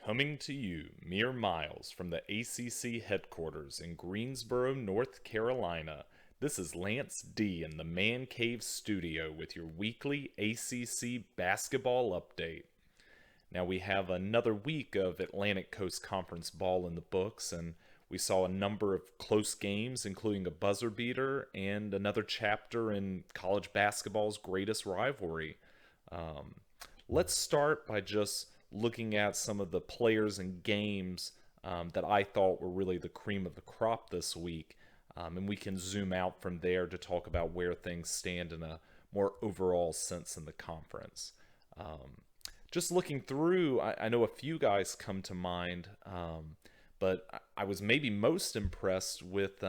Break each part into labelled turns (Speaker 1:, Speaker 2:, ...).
Speaker 1: Coming to you mere miles from the ACC headquarters in Greensboro, North Carolina, this is Lance D in the Man Cave studio with your weekly ACC basketball update. Now we have another week of Atlantic Coast Conference ball in the books, and we saw a number of close games, including a buzzer beater and another chapter in college basketball's greatest rivalry. Um, let's start by just looking at some of the players and games that I thought were really the cream of the crop this week. And we can zoom out from there to talk about where things stand in a more overall sense in the conference. Um, just looking through, I know a few guys come to mind, but I was maybe most impressed with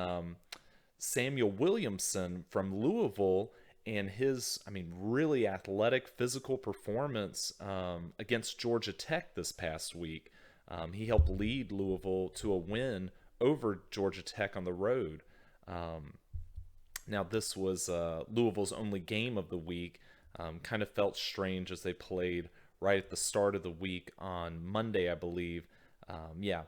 Speaker 1: Samuel Williamson from Louisville and his, really athletic physical performance against Georgia Tech this past week. He helped lead Louisville to a win over Georgia Tech on the road. Um, Now, this was Louisville's only game of the week. Kind of felt strange as they played right at the start of the week on Monday, I believe. Yeah.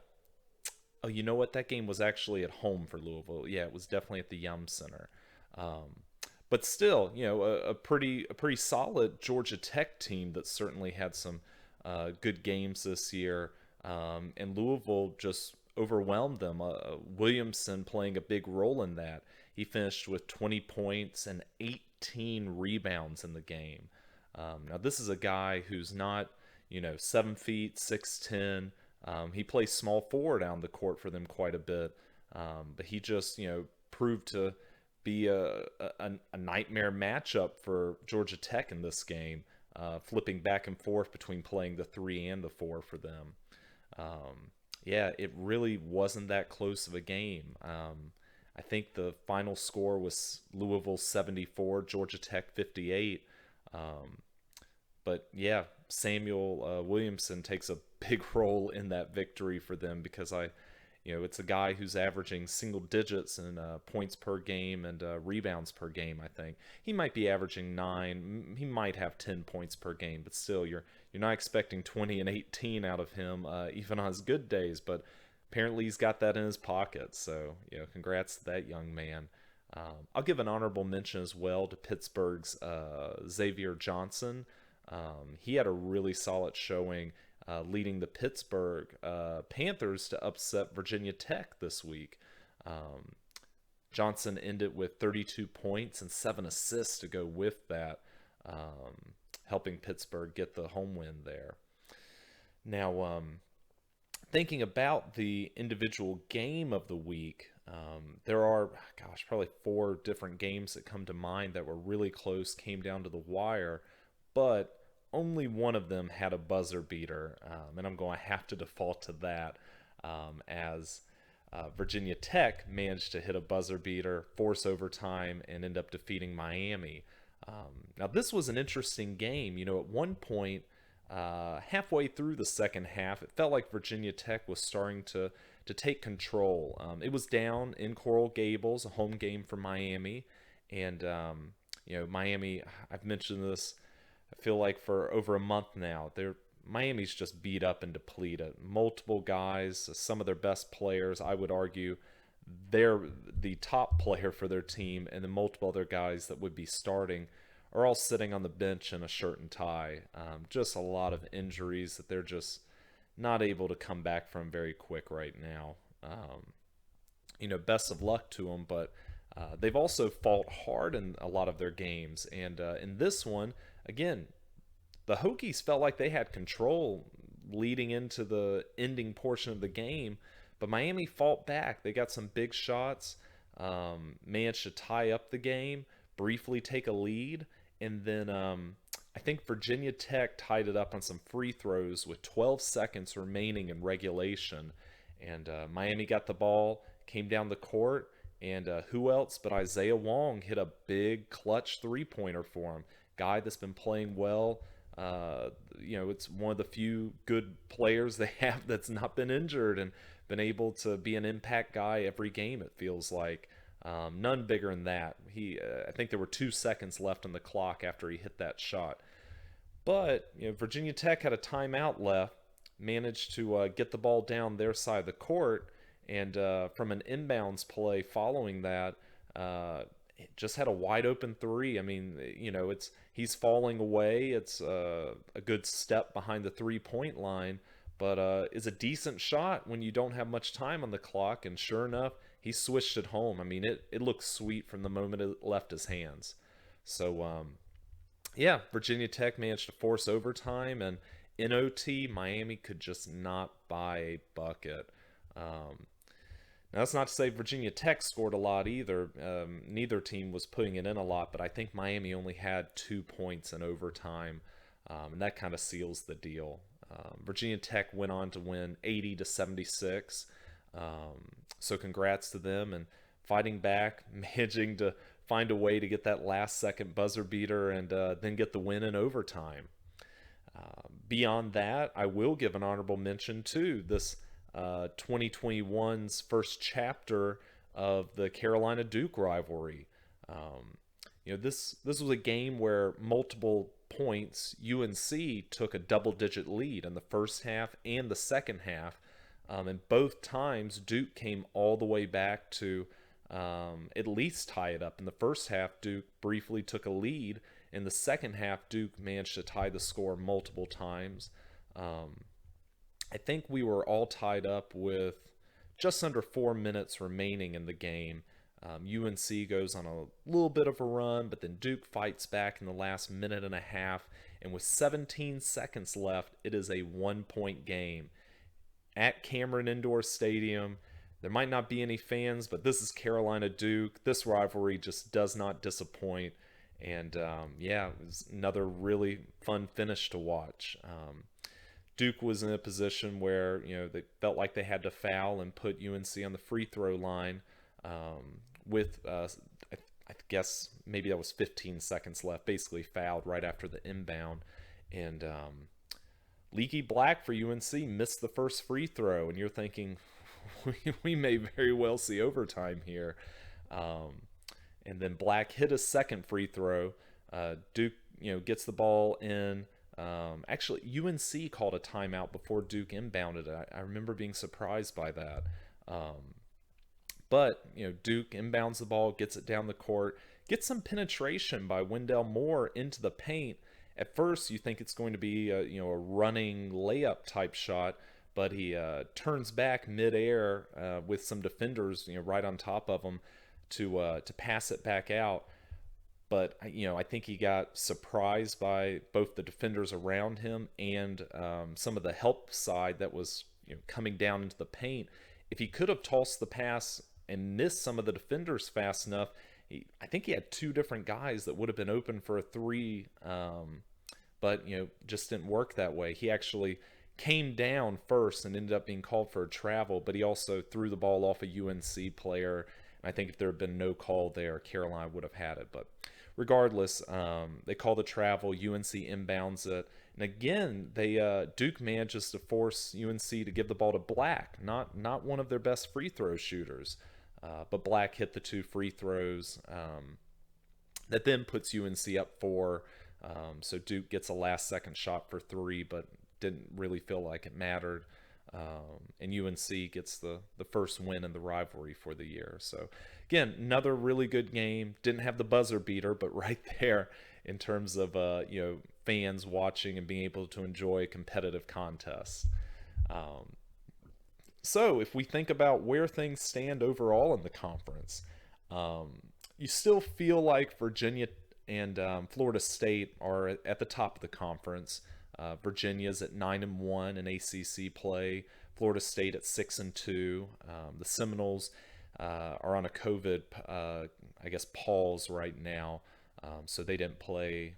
Speaker 1: Oh, you know what? That game was actually at home for Louisville. Yeah, it was definitely at the Yum Center. Um, but still, a pretty solid Georgia Tech team that certainly had some good games this year, and Louisville just overwhelmed them. Williamson playing a big role in that. He finished with 20 points and 18 rebounds in the game. Now this is a guy who's not, 7 feet 6'10". He plays small forward down the court for them quite a bit, but he just proved to be a nightmare matchup for Georgia Tech in this game, flipping back and forth between playing the 3 and the 4 for them. Yeah, it really wasn't that close of a game. I think the final score was Louisville 74, Georgia Tech 58. But yeah, Samuel Williamson takes a big role in that victory for them because it's a guy who's averaging single digits in points per game and rebounds per game. I think he might be averaging 9. He might have 10 points per game, but still, you're not expecting 20 and 18 out of him, even on his good days. But apparently, he's got that in his pocket. So congrats to that young man. I'll give an honorable mention as well to Pittsburgh's Xavier Johnson. He had a really solid showing, leading the Pittsburgh Panthers to upset Virginia Tech this week. Johnson ended with 32 points and 7 assists to go with that, helping Pittsburgh get the home win there. Now, thinking about the individual game of the week, there are, probably 4 different games that come to mind that were really close, came down to the wire, but only one of them had a buzzer beater, and I'm going to have to default to that, as Virginia Tech managed to hit a buzzer beater, force overtime, and end up defeating Miami. Now, this was an interesting game. At one point, halfway through the second half, it felt like Virginia Tech was starting to take control. It was down in Coral Gables, a home game for Miami, and Miami, I've mentioned this, I feel like for over a month now. Miami's just beat up and depleted. Multiple guys, some of their best players, I would argue, they're the top player for their team, and then multiple other guys that would be starting are all sitting on the bench in a shirt and tie. Just a lot of injuries that they're just not able to come back from very quick right now. Best of luck to them, but they've also fought hard in a lot of their games. And in this one, again, the Hokies felt like they had control leading into the ending portion of the game, but Miami fought back. They got some big shots, managed to tie up the game, briefly take a lead, and then I think Virginia Tech tied it up on some free throws with 12 seconds remaining in regulation. And Miami got the ball, came down the court, and who else but Isaiah Wong hit a big clutch three-pointer for him. Guy that's been playing well. It's one of the few good players they have that's not been injured and been able to be an impact guy every game, it feels like. None bigger than that. I think there were 2 seconds left on the clock after he hit that shot. But Virginia Tech had a timeout left. managed to get the ball down their side of the court, and from an inbounds play following that, just had a wide open three. I mean, he's falling away. It's a good step behind the 3-point line, but is a decent shot when you don't have much time on the clock. And sure enough, he switched it home. I mean, it looked sweet from the moment it left his hands. So yeah, Virginia Tech managed to force overtime, and in OT, Miami could just not buy a bucket. Now, that's not to say Virginia Tech scored a lot either. Neither team was putting it in a lot, but I think Miami only had 2 points in overtime, and that kind of seals the deal. Virginia Tech went on to win 80-76, so congrats to them, and fighting back, managing to find a way to get that last-second buzzer beater and then get the win in overtime. Beyond that, I will give an honorable mention to this 2021's first chapter of the Carolina-Duke rivalry. This was a game where multiple points UNC took a double-digit lead in the first half and the second half, and both times Duke came all the way back to at least tie it up. In the first half, Duke briefly took a lead. In the second half, Duke managed to tie the score multiple times. I think we were all tied up with just under 4 minutes remaining in the game. UNC goes on a little bit of a run, but then Duke fights back in the last minute and a half. And with 17 seconds left, it is a 1-point game. At Cameron Indoor Stadium, there might not be any fans, but this is Carolina Duke. This rivalry just does not disappoint. And yeah, it was another really fun finish to watch. Duke was in a position where they felt like they had to foul and put UNC on the free throw line with I guess maybe that was 15 seconds left. Basically fouled right after the inbound, and Leaky Black for UNC missed the first free throw, and you're thinking we may very well see overtime here. And then Black hit a second free throw. Duke gets the ball in. Actually, UNC called a timeout before Duke inbounded it. I remember being surprised by that. But Duke inbounds the ball, gets it down the court, gets some penetration by Wendell Moore into the paint. At first, you think it's going to be a running layup type shot, but he turns back midair with some defenders right on top of him to pass it back out. But I think he got surprised by both the defenders around him and some of the help side that was coming down into the paint. If he could have tossed the pass and missed some of the defenders fast enough, I think he had 2 different guys that would have been open for a 3, but just didn't work that way. He actually came down first and ended up being called for a travel, but he also threw the ball off a UNC player. And I think if there had been no call there, Carolina would have had it. But regardless, they call the travel. UNC inbounds it, and again, Duke manages to force UNC to give the ball to Black, not one of their best free throw shooters, but Black hit the 2 free throws that then puts UNC up 4. So Duke gets a last-second shot for 3, but didn't really feel like it mattered. And UNC gets the first win in the rivalry for the year. So again, another really good game. Didn't have the buzzer beater, but right there in terms of fans watching and being able to enjoy competitive contests. So if we think about where things stand overall in the conference, you still feel like Virginia and Florida State are at the top of the conference. Virginia's at 9-1 in ACC play. Florida State at 6-2. The Seminoles are on a COVID, pause right now. So they didn't play.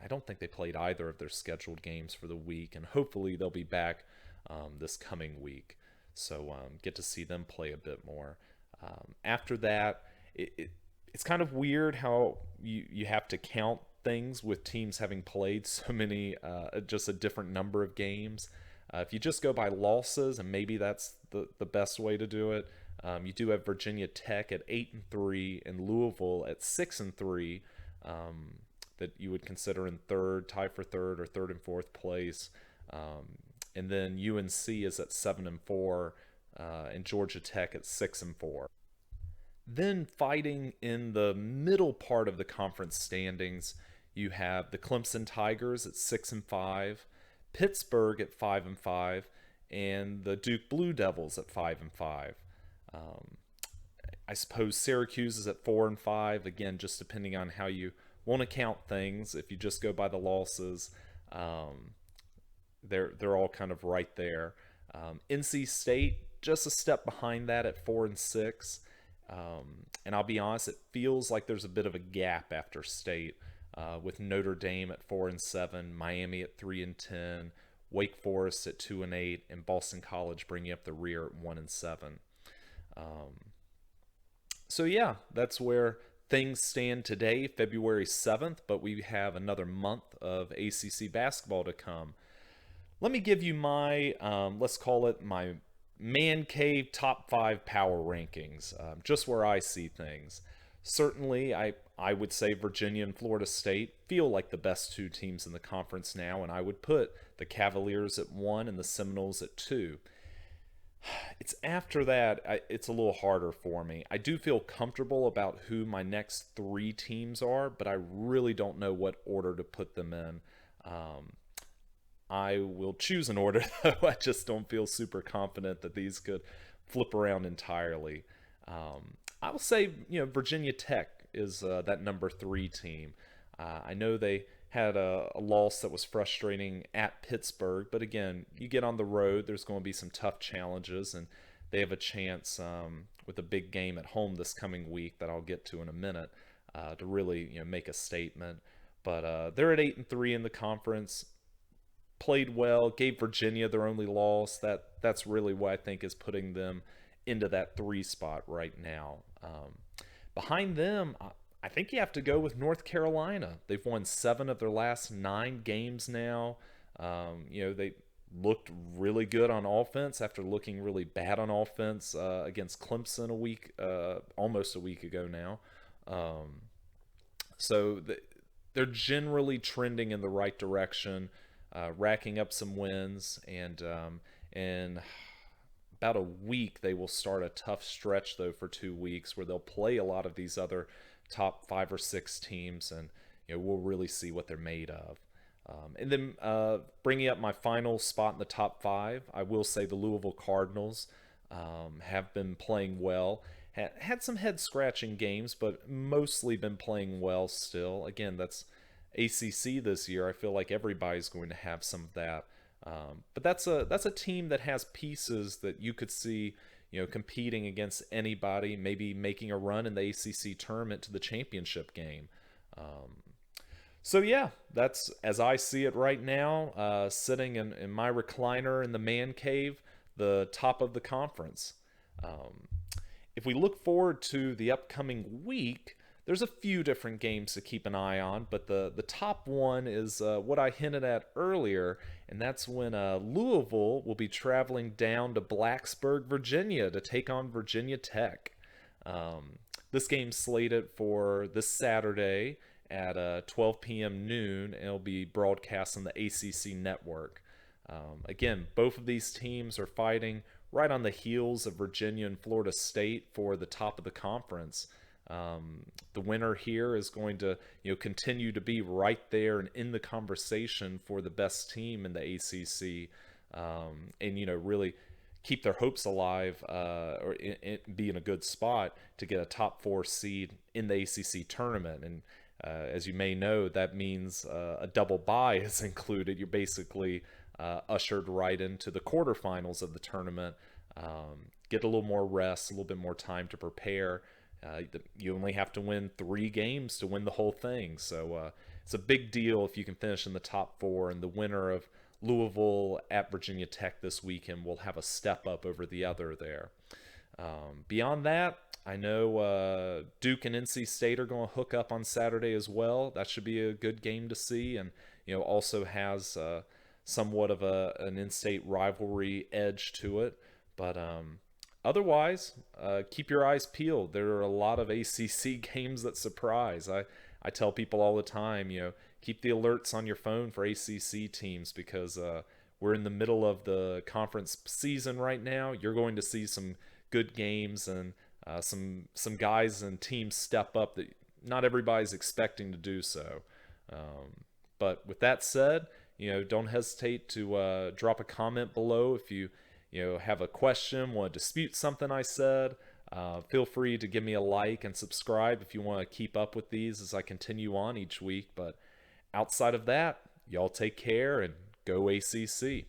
Speaker 1: I don't think they played either of their scheduled games for the week, and hopefully they'll be back this coming week. So get to see them play a bit more. After that, it's kind of weird how you have to count things with teams having played so many, just a different number of games. If you just go by losses, and maybe that's the best way to do it, you do have Virginia Tech at 8-3 and Louisville at 6-3, that you would consider in third, tie for third, or third and fourth place. and then UNC is at 7-4, and Georgia Tech at 6-4. Then fighting in the middle part of the conference standings, you have the Clemson Tigers at 6-5, Pittsburgh at 5-5, and the Duke Blue Devils at 5-5. Um, I suppose Syracuse is at 4-5. Again, just depending on how you want to count things. If you just go by the losses, um, they're all kind of right there. NC State just a step behind that at 4-6. And I'll be honest, it feels like there's a bit of a gap after State, with Notre Dame at 4-7, Miami at 3-10, Wake Forest at 2-8, and Boston College bringing up the rear at 1-7. So yeah, that's where things stand today, February 7th, but we have another month of ACC basketball to come. Let me give you my, let's call it my man cave top 5 power rankings, just where I see things. Certainly, I would say Virginia and Florida State feel like the best two teams in the conference now, and I would put the Cavaliers at 1 and the Seminoles at 2. It's after that, it's a little harder for me. I do feel comfortable about who my next 3 teams are, but I really don't know what order to put them in. I will choose an order, though. I just don't feel super confident that these could flip around entirely. I will say, Virginia Tech is that number 3 team. I know they had a loss that was frustrating at Pittsburgh, but again, you get on the road, there's going to be some tough challenges, and they have a chance with a big game at home this coming week that I'll get to in a minute to really make a statement. But they're at 8-3 in the conference. Played well, gave Virginia their only loss. That's really what I think is putting them into that 3 spot right now. Behind them, I think you have to go with North Carolina. They've won 7 of their last 9 games now. They looked really good on offense after looking really bad on offense against Clemson almost a week ago now. So they're generally trending in the right direction. Racking up some wins, and in about a week they will start a tough stretch, though, for 2 weeks where they'll play a lot of these other top 5 or 6 teams, and we'll really see what they're made of. And then bringing up my final spot in the top 5, I will say the Louisville Cardinals have been playing well. Had some head-scratching games, but mostly been playing well still. Again, that's ACC this year. I feel like everybody's going to have some of that. But that's a team that has pieces that you could see, competing against anybody, maybe making a run in the ACC tournament to the championship game. So yeah, that's as I see it right now, sitting in my recliner in the man cave, the top of the conference. If we look forward to the upcoming week, there's a few different games to keep an eye on, but the top one is what I hinted at earlier, and that's when Louisville will be traveling down to Blacksburg, Virginia to take on Virginia Tech. This game's slated for this Saturday at 12 p.m. noon, and it'll be broadcast on the ACC network. Again, both of these teams are fighting right on the heels of Virginia and Florida State for the top of the conference. The winner here is going to continue to be right there and in the conversation for the best team in the ACC, and really keep their hopes alive, or be in a good spot to get a top 4 seed in the ACC tournament. And as you may know, that means a double bye is included. You're basically ushered right into the quarterfinals of the tournament. Get a little more rest, a little bit more time to prepare. You only have to win 3 games to win the whole thing. So it's a big deal if you can finish in the top 4, and the winner of Louisville at Virginia Tech this weekend will have a step up over the other there. Beyond that, I know Duke and NC State are going to hook up on Saturday as well. That should be a good game to see, and also has somewhat of an in-state rivalry edge to it. But otherwise, keep your eyes peeled. There are a lot of ACC games that surprise. I tell people all the time, keep the alerts on your phone for ACC teams, because we're in the middle of the conference season right now. You're going to see some good games and some guys and teams step up that not everybody's expecting to do so. But with that said, don't hesitate to drop a comment below if you have a question, want to dispute something I said. Feel free to give me a like and subscribe if you want to keep up with these as I continue on each week. But outside of that, y'all take care and go ACC.